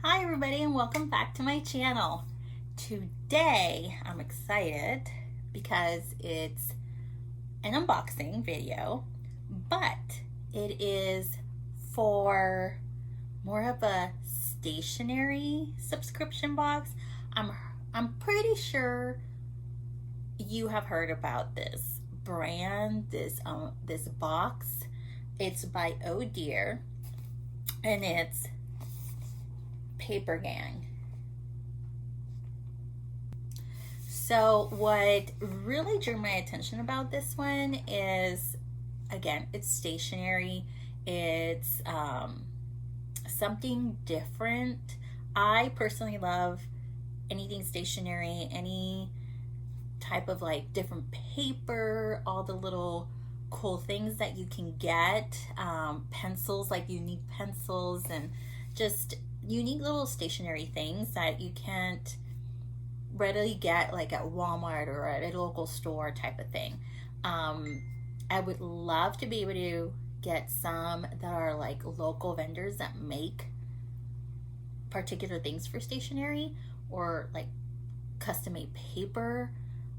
Hi everybody and welcome back to my channel. Today I'm excited because it's an unboxing video, but it is for more of a stationery subscription box. I'm pretty sure you have heard about this brand, this box. It's by Oh Dear and it's Papergang. So what really drew my attention about this one is, again, it's stationery. It's something different. I personally love anything stationery, any type of like different paper, all the little cool things that you can get, pencils, like unique pencils, and just unique little stationery things that you can't readily get like at Walmart or at a local store type of thing. I would love to be able to get some that are like local vendors that make particular things for stationery or like custom made paper.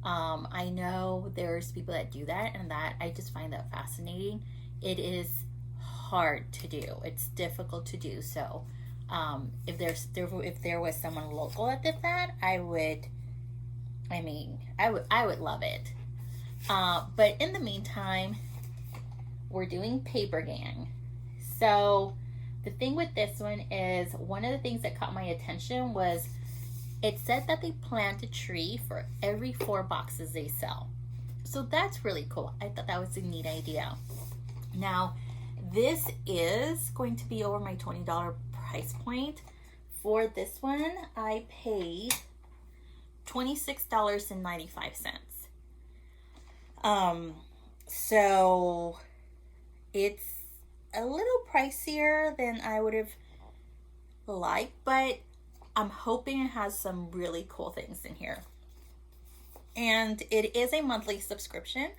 I know there's people that do that, and that I just find that fascinating. It is hard to do. It's difficult to do. So if there was someone local that did that, I would love it. But in the meantime, we're doing Papergang. So the thing with this one is, one of the things that caught my attention was it said that they plant a tree for every 4 boxes they sell. So that's really cool. I thought that was a neat idea. Now, this is going to be over my $20 price point. For this one, I paid $26.95. So it's a little pricier than I would have liked, but I'm hoping it has some really cool things in here. And it is a monthly subscription,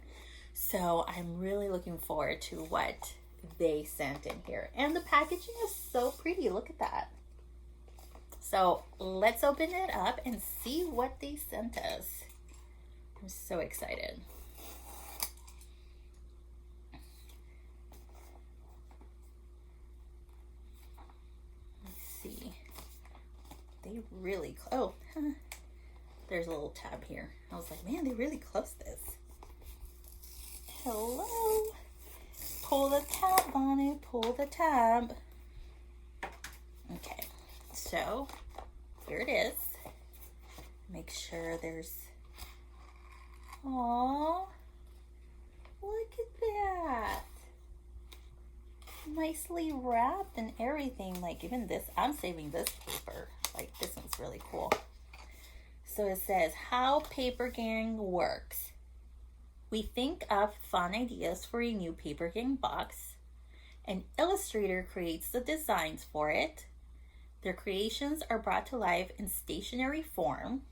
so I'm really looking forward to what they sent in here. And the packaging is so pretty. Look at that. So let's open it up and see what they sent us. I'm so excited. Let's see. They really, oh, there's a little tab here. I was like, man, they really closed this. Hello. Pull the tab on it, pull the tab. Okay, so here it is. Make sure there's, oh, look at that. Nicely wrapped and everything. Like even this, I'm saving this paper. Like this one's really cool. So it says, how Papergang works. We think of fun ideas for a new Papergang box. An illustrator creates the designs for it. Their creations are brought to life in stationery form.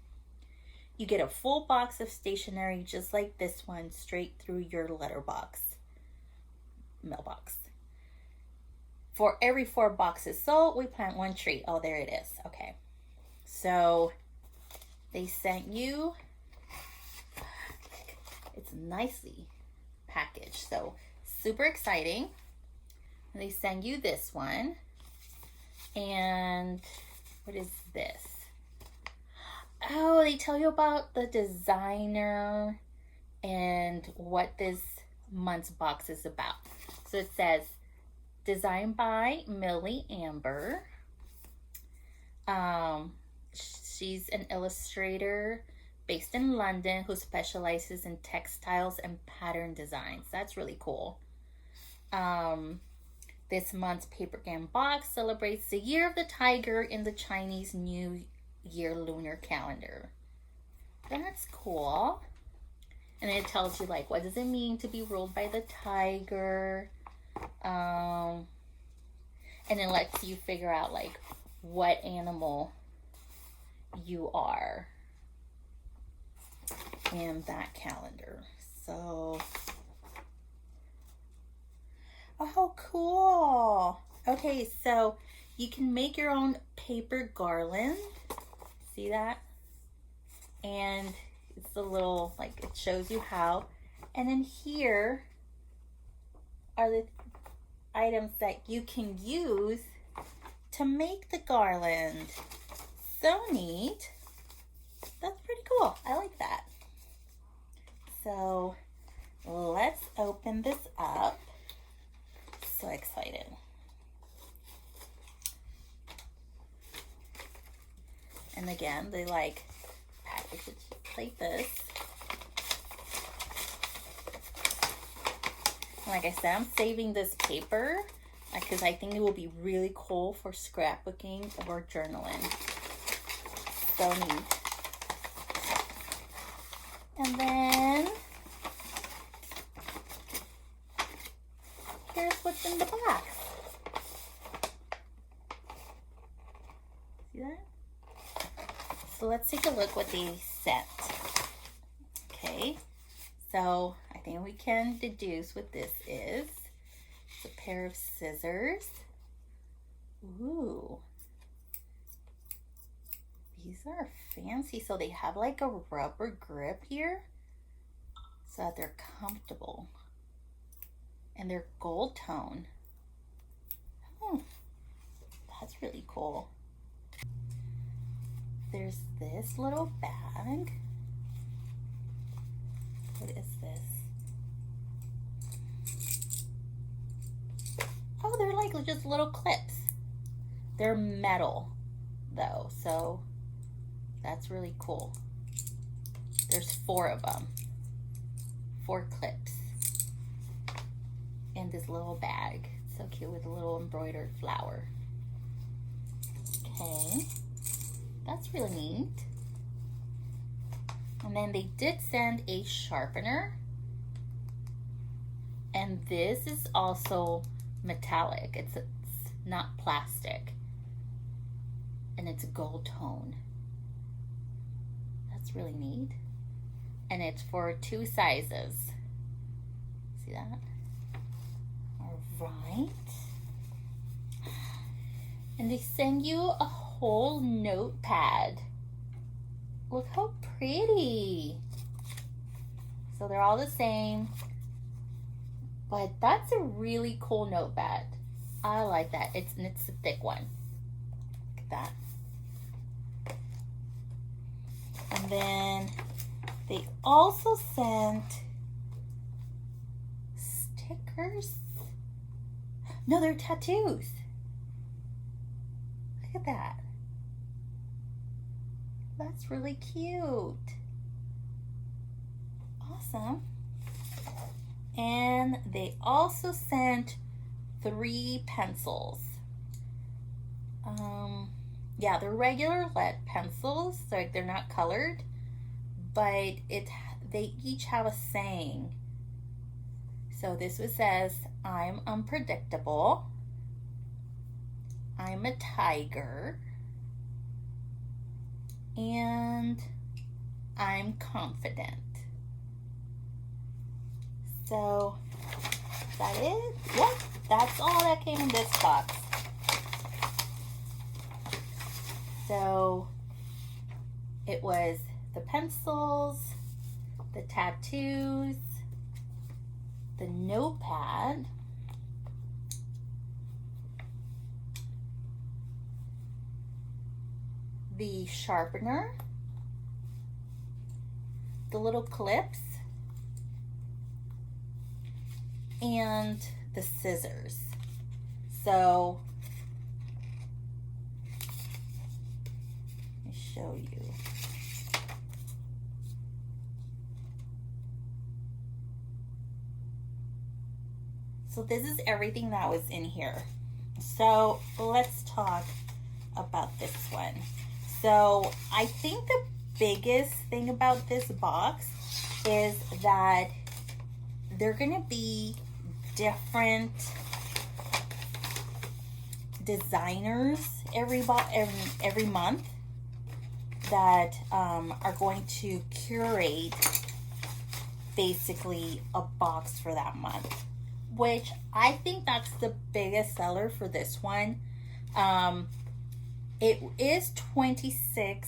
You get a full box of stationery just like this one straight through your mailbox. For every 4 boxes sold, we plant 1 tree. Oh, there it is. Okay. So they sent you, it's nicely packaged. So super exciting. And they send you this one. And what is this? Oh, they tell you about the designer and what this month's box is about. So it says, designed by Millie Amber. She's an illustrator based in London who specializes in textiles and pattern designs. That's really cool. This month's Papergang box celebrates the Year of the Tiger in the Chinese New Year lunar calendar. That's cool. And it tells you like, what does it mean to be ruled by the tiger? And it lets you figure out like what animal you are in that calendar. So, oh, cool. Okay, so you can make your own paper garland. See that? And it's a little, like, it shows you how. And then here are the items that you can use to make the garland. So neat. That's pretty cool. I like that. So let's open this up. So excited. And again, they like package it like this. Like I said, I'm saving this paper because I think it will be really cool for scrapbooking or journaling. So neat. And then here's what's in the box. See that? So let's take a look what they sent. Okay, so I think we can deduce what this is. It's a pair of scissors. Ooh. These are fancy. So they have like a rubber grip here so that they're comfortable. And they're gold tone. That's really cool. There's this little bag. What is this? Oh, they're like just little clips. They're metal though, so that's really cool. There's 4 of them. 4 clips in this little bag. So cute with a little embroidered flower. Okay, that's really neat. And then they did send a sharpener. And this is also metallic. It's not plastic. And it's a gold tone. That's really neat. And it's for 2 sizes. See that? All right. And they send you a whole notepad. Look how pretty. So they're all the same. But that's a really cool notepad. I like that. It's a thick one. Look at that. And then they also sent stickers. No, they're tattoos. Look at that. That's really cute. Awesome. And they also sent 3 pencils. Yeah, they're regular lead pencils, so they're not colored, but they each have a saying. So this one says, I'm unpredictable, I'm a tiger, and I'm confident. So, is that it? Yep, that's all that came in this box. So, it was the pencils, the tattoos, the notepad, the sharpener, the little clips, and the scissors. So let me show you. So this is everything that was in here. So let's talk about this one. So I think the biggest thing about this box is that they're gonna be different designers every month that are going to curate basically a box for that month, which I think that's the biggest seller for this one. It is $26,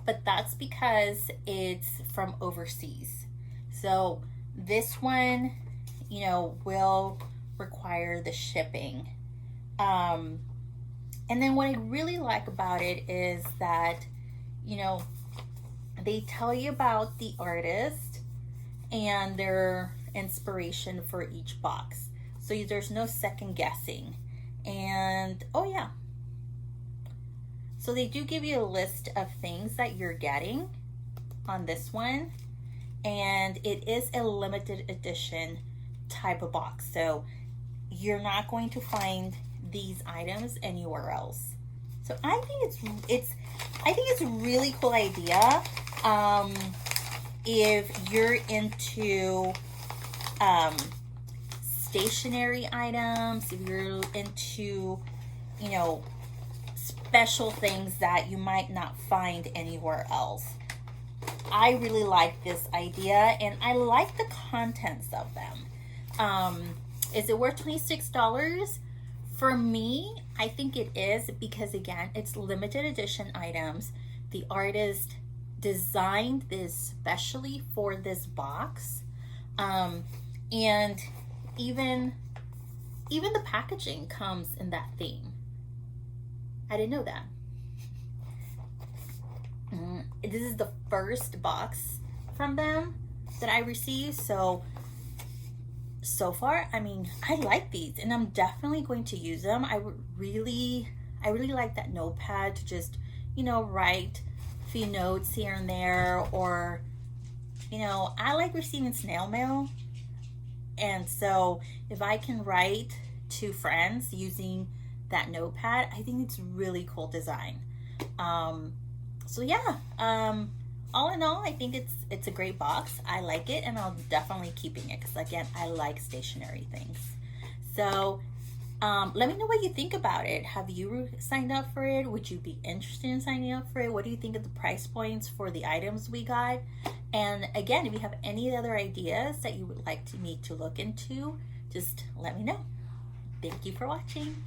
but that's because it's from overseas. So this one, you know, will require the shipping. And then what I really like about it is that, you know, they tell you about the artist and their inspiration for each box. So there's no second guessing. And oh yeah, so they do give you a list of things that you're getting on this one, and it is a limited edition type of box. So you're not going to find these items anywhere else. So I think it's a really cool idea. If you're into stationery items, if you're into, you know, special things that you might not find anywhere else. I really like this idea, and I like the contents of them. Is it worth $26? For me, I think it is, because again, it's limited edition items. The artist designed this specially for this box, and even the packaging comes in that theme. I didn't know that. This is the first box from them that I received, so far, I mean, I like these, and I'm definitely going to use them. I really like that notepad to just, you know, write a few notes here and there, or, you know, I like receiving snail mail, and so if I can write to friends using that notepad, I think it's really cool design. So yeah, all in all, I think it's a great box. I like it, and I'll definitely keeping it, because again, I like stationery things. So let me know what you think about it. Have you signed up for it? Would you be interested in signing up for it? What do you think of the price points for the items we got? And again, if you have any other ideas that you would like me to look into, just let me know. Thank you for watching.